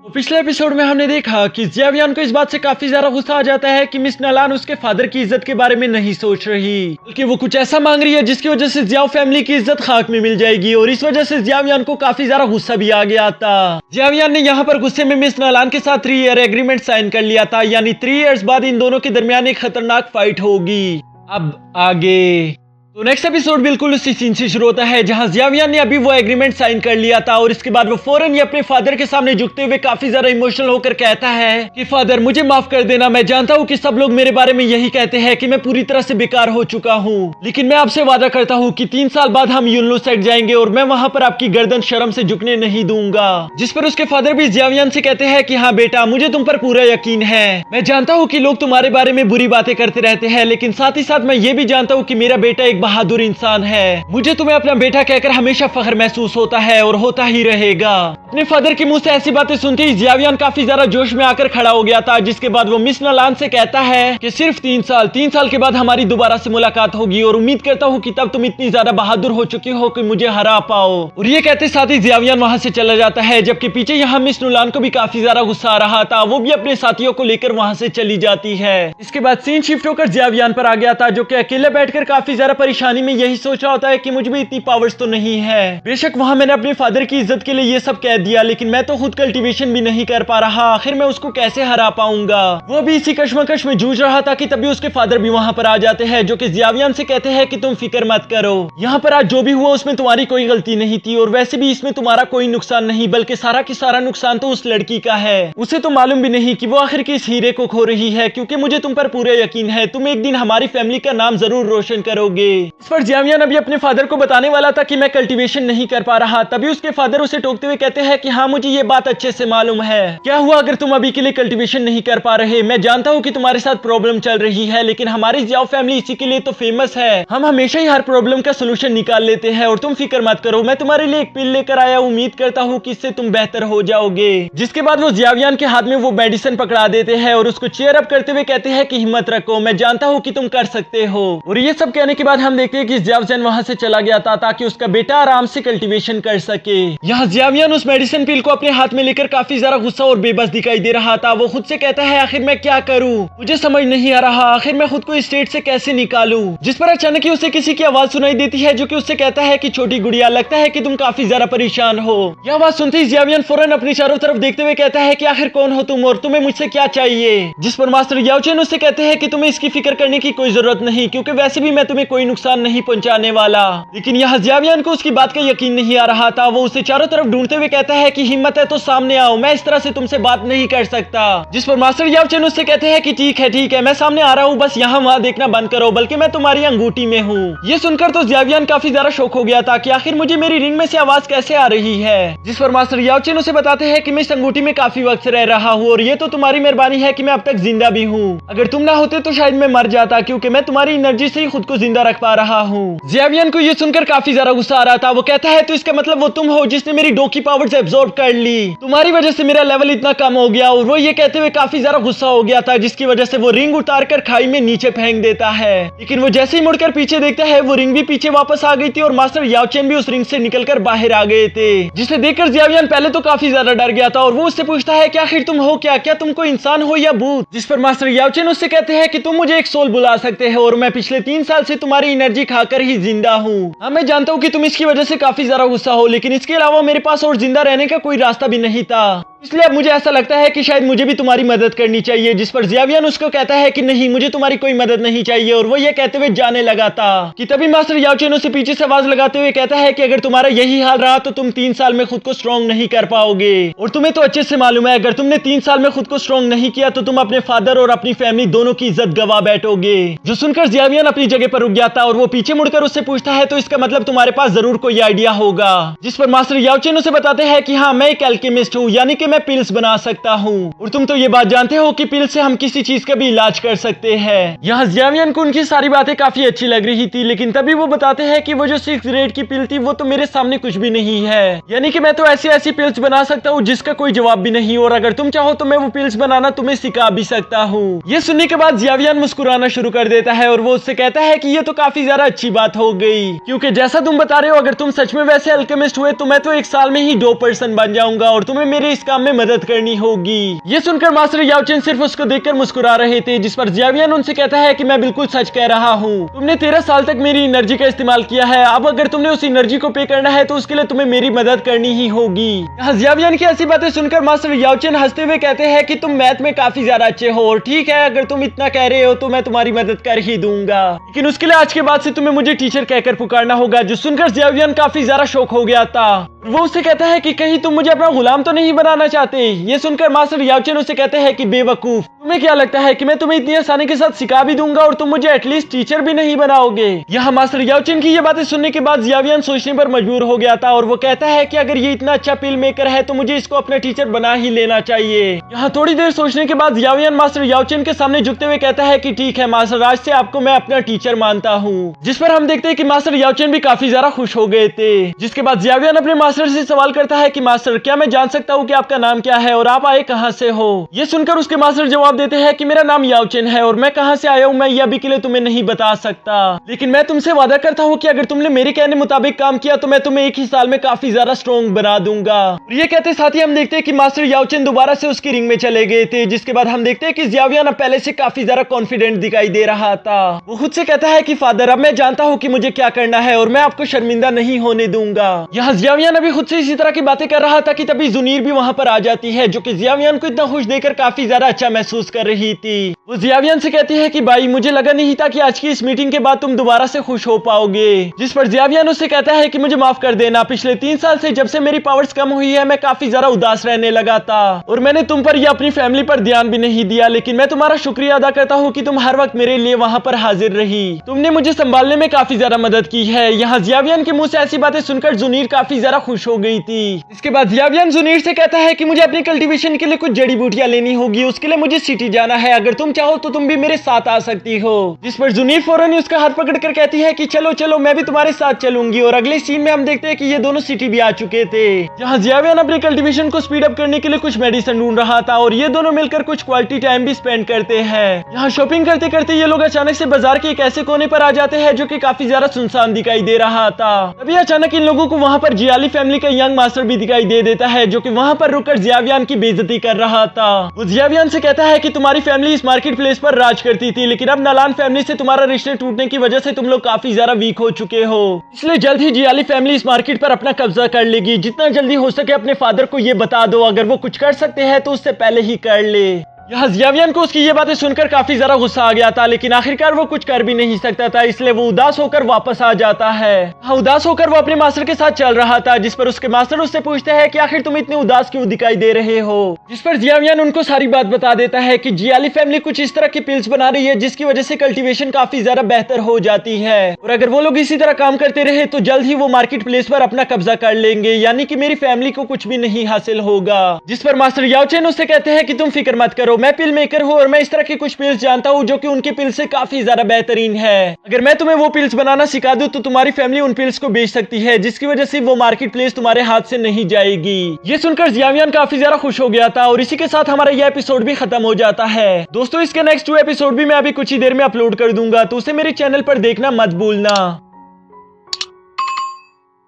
तो पिछले एपिसोड में हमने देखा कि जियावियान को इस बात से काफी ज्यादा गुस्सा आ जाता है कि मिस नलान उसके फादर की इज्जत के बारे में नहीं सोच रही, बल्कि वो कुछ ऐसा मांग रही है जिसकी वजह से जियाओ फैमिली की इज्जत खाक में मिल जाएगी। और इस वजह से जियावियान को काफी ज्यादा गुस्सा भी आ गया था। जियावियान ने यहाँ पर गुस्से में मिस नलान के साथ 3 ईयर एग्रीमेंट साइन कर लिया था, यानी 3 इयर्स बाद इन दोनों के दरमियान एक खतरनाक फाइट होगी। अब आगे तो नेक्स्ट एपिसोड बिल्कुल उसी सीन से शुरू होता है जहां जियावियान ने अभी वो एग्रीमेंट साइन कर लिया था और इसके बाद वो फौरन ही अपने फादर के सामने झुकते हुए काफी ज्यादा इमोशनल होकर कहता है कि फादर मुझे माफ कर देना, मैं जानता हूं कि सब लोग मेरे बारे में यही कहते हैं कि मैं पूरी तरह से बेकार हो चुका हूं, लेकिन मैं आपसे वादा करता हूं कि 3 साल बाद हम यूनलू सेट जाएंगे और मैं वहां पर आपकी गर्दन शर्म से झुकने नहीं दूंगा। जिस पर उसके फादर भी जियावियान से कहते हैं कि हाँ बेटा, मुझे तुम पर पूरा यकीन है, मैं जानता हूँ कि लोग तुम्हारे बारे में बुरी बातें करते रहते हैं, लेकिन साथ ही साथ मैं ये भी जानता हूँ कि मेरा बेटा एक बहादुर इंसान है, मुझे तुम्हें अपना बेटा कहकर हमेशा फख्र महसूस होता है और होता ही रहेगा। अपने फादर के मुंह से ऐसी बातें सुनते ही जियावियान काफी ज्यादा जोश में आकर खड़ा हो गया था, जिसके बाद वो मिस नलान से कहता है कि सिर्फ 3 साल के बाद हमारी दोबारा से मुलाकात होगी और उम्मीद करता हूँ कि तब तुम इतनी ज्यादा बहादुर हो चुकी हो कि मुझे हरा पाओ। और ये कहते साथ ही जियावियान वहां से चला जाता है, जबकि पीछे यहाँ मिस नलान को भी काफी ज्यादा गुस्सा आ रहा था, वो भी अपने साथियों को लेकर वहां से चली जाती है। इसके बाद सीन शिफ्ट होकर जियावियान पर आ गया था, जो कि अकेले बैठकर काफी ज्यादा परेशानी में यही सोच रहा होता है कि मुझ में इतनी पावर्स तो नहीं है। बेशक वहां मैंने अपने फादर की इज्जत के लिए ये सब कह दिया, लेकिन मैं तो खुद कल्टीवेशन भी नहीं कर पा रहा, आखिर मैं उसको कैसे हरा पाऊंगा। वो भी इसी कश्मकश में जूझ रहा था कि तभी उसके फादर भी वहां पर आ जाते हैं, जो कि जियावियान से कहते हैं कि तुम फिक्र मत करो, यहाँ पर आज जो भी हुआ उसमें तुम्हारी कोई गलती नहीं थी और वैसे भी इसमें तुम्हारा कोई नुकसान नहीं, बल्कि सारा की सारा नुकसान तो उस लड़की का है। उसे तो मालूम भी नहीं कि वो आखिर किस हीरे को खो रही है, क्योंकि मुझे तुम पर पूरा यकीन है तुम एक दिन हमारी फैमिली का नाम जरूर रोशन करोगे। इस पर जियावियान अभी अपने फादर को बताने वाला था कि मैं कल्टीवेशन नहीं कर पा रहा, तभी उसके फादर उसे टोकते हुए कहते हैं कि हाँ मुझे ये बात अच्छे से मालूम है, क्या हुआ अगर तुम अभी के लिए कल्टीवेशन नहीं कर पा रहे, मैं जानता हूँ कि तुम्हारे साथ प्रॉब्लम चल रही है, लेकिन हमारी जियाओ फैमिली इसी के लिए तो फेमस है, हम हमेशा ही हर प्रॉब्लम का सोल्यूशन निकाल लेते हैं और तुम फिक्र मत करो, मैं तुम्हारे लिए एक पिल लेकर आया, उम्मीद करता हूँ कि इससे तुम बेहतर हो जाओगे। जिसके बाद वो जियावियान के हाथ में वो मेडिसिन पकड़ा देते हैं और उसको चेयर अप करते हुए कहते हैं कि हिम्मत रखो, मैं जानता हूँ कि तुम कर सकते हो। और ये सब कहने के बाद हम देखते हैं कि जियावियान वहां से चला गया था ताकि उसका बेटा आराम से कल्टीवेशन कर सके। यहाँ जियावियान उस मेडिसिन पिल को अपने हाथ में लेकर काफी ज्यादा गुस्सा और बेबस दिखाई दे रहा था। वो खुद से कहता है आखिर मैं क्या करूँ, मुझे समझ नहीं आ रहा, आखिर मैं खुद को इस स्टेट से कैसे निकालूं। जिस पर अचानक ही उसे किसी की आवाज सुनाई देती है, जो कि उससे कहता है कि छोटी गुड़िया, लगता है कि तुम काफी ज्यादा परेशान हो। यह आवाज सुनते ही जियावियान फौरन अपनी चारों तरफ देखते हुए कहता है कि आखिर कौन हो तुम और तुम्हें मुझसे क्या चाहिए। जिस पर मास्टर याओचेन उससे कहते हैं कि तुम्हें इसकी फिक्र करने की कोई जरूरत नहीं, क्योंकि वैसे भी मैं तुम्हें कोई नुकसान नहीं पहुंचाने वाला। लेकिन यहाँ जियावियान को उसकी बात का यकीन नहीं आ रहा था, वो उसे चारों तरफ ढूंढते हुए कहता है कि हिम्मत है तो सामने आओ, मैं इस तरह से तुमसे बात नहीं कर सकता। जिस पर मास्टर याओचेन उससे कहते हैं कि ठीक है मैं सामने आ रहा हूँ, बस यहाँ वहाँ देखना बंद करो, बल्कि मैं तुम्हारी अंगूठी में हूँ। ये सुनकर तो जियावियान काफी ज्यादा शौक हो गया था कि आखिर मुझे मेरी रिंग में से आवाज कैसे आ रही है। जिस पर मास्टर याओचेन उसे बताते हैं कि मैं इस अंगूठी में काफी वक्त से रह रहा हूँ और ये तो तुम्हारी मेहरबानी है कि मैं अब तक जिंदा भी हूँ, अगर तुम ना होते तो शायद मैं मर जाता, क्योंकि मैं तुम्हारी एनर्जी से ही खुद को जिंदा रख पा रहा हूँ। जियावियान को ये सुनकर काफी ज्यादा गुस्सा आ रहा था। वो कहता है तो इसका मतलब वो तुम हो जिसने मेरी डो की पावर्स एब्जॉर्ब कर ली, तुम्हारी वजह से मेरा लेवल इतना कम हो गया। और वो ये कहते हुए काफी ज्यादा गुस्सा हो गया था, जिसकी वजह से वो रिंग उतार कर खाई में नीचे फेंक देता है। लेकिन वो जैसे ही मुड़कर पीछे देखता है, वो रिंग भी पीछे वापस आ गई थी और मास्टर याओचेन भी उस रिंग से निकलकर बाहर आ गए थे। जिसे देखकर जियावियान पहले तो काफी ज्यादा डर गया था और वो उससे पूछता है कि आखिर तुम हो क्या तुम कोई इंसान हो या भूत। जिस पर मास्टर याओचेन उससे कहते हैं कि तुम मुझे एक सोल बुला सकते हो और मैं पिछले 3 साल से तुम्हारी एनर्जी खाकर ही जिंदा हूँ। हाँ मैं जानता हूँ कि तुम इसकी वजह से काफी ज्यादा गुस्सा हो, लेकिन इसके अलावा मेरे पास और जिंदा रहने का कोई रास्ता भी नहीं था, इसलिए अब मुझे ऐसा लगता है कि शायद मुझे भी तुम्हारी मदद करनी चाहिए। जिस पर जियावियान उसको कहता है कि नहीं, मुझे तुम्हारी कोई मदद नहीं चाहिए और वो ये कहते हुए जाने लगा था कि तभी मास्टर याओचेन उसे पीछे से आवाज लगाते हुए कहता है कि अगर तुम्हारा यही हाल रहा तो तुम 3 साल में खुद को स्ट्रॉन्ग नहीं कर पाओगे, और तुम्हें तो अच्छे से मालूम है अगर तुमने 3 साल में खुद को स्ट्रॉन्ग नहीं किया तो तुम अपने फादर और अपनी फैमिली दोनों की इज्जत गवा बैठोगे। जो सुनकर जियावियान अपनी जगह पर रुक गया था और वो पीछे मुड़कर उससे पूछता है तो इसका मतलब तुम्हारे पास जरूर कोई आइडिया होगा। जिस पर मास्टर याओचेन उसे बताते हैं कि हाँ मैं एक एल्केमिस्ट हूँ, यानी कि मैं पिल्स बना सकता हूँ और तुम तो ये बात जानते हो कि पिल से हम किसी चीज का भी इलाज कर सकते हैं। यहाँ जियावियान को उनकी सारी बातें काफी अच्छी लग रही थी, लेकिन तभी वो बताते हैं कि वो जो 6 ग्रेड की पिल थी वो तो मेरे सामने कुछ भी नहीं है, यानी कि मैं तो ऐसी पिल्स बना सकता हूँ जिसका कोई जवाब भी नहीं, और अगर तुम चाहो तो मैं वो पिल्स बनाना तुम्हें सिखा भी सकता हूँ। ये सुनने के बाद जियावियान मुस्कुराना शुरू कर देता है और वो उससे कहता है कि ये तो काफी ज्यादा अच्छी बात हो गई, क्योंकि जैसा तुम बता रहे हो अगर तुम सच में वैसे अल्केमिस्ट हुए तो मैं तो 1 साल में ही 2 पर्सन बन जाऊंगा और तुम्हें मेरे इस काम में मदद करनी होगी। ये सुनकर मास्टर याओचेन सिर्फ उसको देखकर मुस्कुरा रहे थे, जिस पर जियावियन उनसे कहता है कि मैं बिल्कुल सच कह रहा हूँ। तुमने 13 साल तक मेरी एनर्जी का इस्तेमाल किया है, अब अगर तुमने उस एनर्जी को पे करना है तो उसके लिए तुम्हें मेरी मदद करनी ही होगी। यहाँ जियावियन की ऐसी बातें सुनकर मास्टर याओचेन हंसते हुए कहते हैं कि तुम मैथ में काफी ज्यादा अच्छे हो और ठीक है, अगर तुम इतना कह रहे हो तो मैं तुम्हारी मदद कर ही दूंगा, लेकिन उसके लिए आज के बाद से तुम्हें मुझे टीचर कहकर पुकारना होगा। जो सुनकर जियावियन काफी ज्यादा शौक हो गया था। वो उससे कहता है कि कहीं तुम मुझे अपना गुलाम तो नहीं बनाना चाहते। ये सुनकर मास्टर याओचेन उससे कहते हैं कि बेवकूफ, तुम्हें क्या लगता है कि मैं तुम्हें इतनी आसानी के साथ सिखा भी दूंगा और तुम मुझे एटलीस्ट टीचर भी नहीं बनाओगे। यहाँ मास्टर याओचेन की ये बातें सुनने के बाद जियावियन सोचने पर मजबूर हो गया था और वो कहता है कि अगर ये इतना अच्छा पिल मेकर है तो मुझे इसको अपना टीचर बना ही लेना चाहिए। यहाँ थोड़ी देर सोचने के बाद जियावियन मास्टर याओचेन के सामने झुकते हुए कहता है कि ठीक है मास्टर, आज से आपको मैं अपना टीचर मानता हूँ। जिस पर हम देखते हैं कि मास्टर याओचेन भी काफी ज्यादा खुश हो गए थे। जिसके बाद जियावियन अपने मास्टर से सवाल करता है कि मास्टर, क्या मैं जान सकता हूँ कि आपका नाम क्या है और आप आए कहाँ से हो। ये सुनकर उसके मास्टर जवाब देते हैं कि मेरा नाम याओचेन है और मैं कहाँ से आया हूँ मैं ये अभी के लिए तुम्हें नहीं बता सकता, लेकिन मैं तुमसे वादा करता हूँ कि अगर तुमने मेरे कहने मुताबिक काम किया तो मैं तुम्हें एक ही साल में काफी ज्यादा स्ट्रॉन्ग बना दूंगा। ये कहते साथ ही हम देखते हैं कि मास्टर याओचेन दोबारा से उसकी रिंग में चले गए थे। जिसके बाद हम देखते हैं कि जियावियन अब पहले से काफी ज्यादा कॉन्फिडेंट दिखाई दे रहा था। वो खुद से कहता है कि फादर, अब मैं जानता हूँ कि मुझे क्या करना है और मैं आपको शर्मिंदा नहीं होने दूंगा। यहाँ जियावियन अभी खुद से इसी तरह की बातें कर रहा था कि तभी जुनीर भी वहाँ पर आ जाती है, जो कि जियावियन को इतना खुश देखकर काफी ज्यादा अच्छा महसूस कर रही थी। वो जियावियन से कहती है कि भाई, मुझे लगा नहीं था कि आज की इस मीटिंग के बाद तुम दोबारा से खुश हो पाओगे। जिस पर जियावियन उससे कहता है कि मुझे माफ कर देना, पिछले 3 साल से जब से मेरी पावर्स कम हुई है मैं काफी ज्यादा उदास रहने लगा था और मैंने तुम पर या अपनी फैमिली पर ध्यान भी नहीं दिया, लेकिन मैं तुम्हारा शुक्रिया अदा करता हूँ कि तुम हर वक्त मेरे लिए वहाँ पर हाजिर रही। तुमने मुझे संभालने में काफी ज्यादा मदद की है। यहाँ जियावियन के मुंह से ऐसी बातें सुनकर जुनीर काफी ज्यादा खुश हो गई थी। इसके बाद जियावियन जुनीर से कहता है कि मुझे अपनी कल्टीवेशन के लिए कुछ जड़ी बूटियां लेनी होगी, उसके लिए मुझे सिटी जाना है, अगर तुम चाहो तो तुम भी मेरे साथ आ सकती हो। जिस पर जुनीर फौरन ही उसका हाथ पकड़कर कहती है कि चलो चलो, मैं भी तुम्हारे साथ चलूंगी। और अगले सीन में हम देखते हैं कि ये दोनों सिटी भी आ चुके थे, जहाँ जियावियन अपनी कल्टीवेशन को स्पीड अप करने के लिए कुछ मेडिसिन ढूंढ रहा था और ये दोनों मिलकर कुछ क्वालिटी टाइम भी स्पेंड करते हैं। यहाँ शॉपिंग करते करते ये लोग अचानक से बाजार के एक ऐसे कोने पर आ जाते हैं जो कि काफी ज्यादा सुनसान दिखाई दे रहा था। तभी अचानक इन लोगों को वहाँ पर जियाली फैमिली का यंग मास्टर भी दिखाई दे देता है, जो कि वहाँ पर रुककर जियावियन की बेइज्जती कर रहा था। वो जियावियन से कहता है कि तुम्हारी फैमिली इस मार्केट प्लेस पर राज करती थी, लेकिन अब नलान फैमिली से तुम्हारा रिश्ते टूटने की वजह से तुम लोग काफी ज्यादा वीक हो चुके हो, इसलिए जल्द ही जियाली फैमिली इस मार्केट पर अपना कब्जा कर लेगी। जितना जल्दी हो सके अपने फादर को ये बता दो, अगर वो कुछ कर सकते हैं तो उससे पहले ही कर ले। यहाँ जियावियन को उसकी ये बातें सुनकर काफी ज्यादा गुस्सा आ गया था, लेकिन आखिरकार वो कुछ कर भी नहीं सकता था, इसलिए वो उदास होकर वापस आ जाता है। हाँ, उदास होकर वो अपने मास्टर के साथ चल रहा था, जिस पर उसके मास्टर उससे पूछते हैं कि आखिर तुम इतने उदास क्यों दिखाई दे रहे हो। जिस पर जियावियन उनको सारी बात बता देता है कि जियाली फैमिली कुछ इस तरह की पिल्स बना रही है जिसकी वजह से कल्टीवेशन काफी ज्यादा बेहतर हो जाती है और अगर वो लोग इसी तरह काम करते रहे तो जल्द ही वो मार्केट प्लेस पर अपना कब्जा कर लेंगे, यानी कि मेरी फैमिली को कुछ भी नहीं हासिल होगा। जिस पर मास्टर याओचेन उससे कहते हैं कि तुम फिक्र मत करो, मैं पिल मेकर हूँ और मैं इस तरह की कुछ पिल्स जानता हूँ जो कि उनके पिल्स से काफी ज्यादा बेहतरीन है। अगर मैं तुम्हें वो पिल्स बनाना सिखा दूं तो तुम्हारी फैमिली उन पिल्स को बेच सकती है, जिसकी वजह से वो मार्केट प्लेस तुम्हारे हाथ से नहीं जाएगी। ये सुनकर जियावियन काफी ज्यादा खुश हो गया था और इसी के साथ हमारा यह एपिसोड भी खत्म हो जाता है। दोस्तों, इसके नेक्स्ट 2 एपिसोड भी मैं अभी कुछ ही देर में अपलोड कर दूंगा, तो उसे मेरे चैनल पर देखना मत भूलना।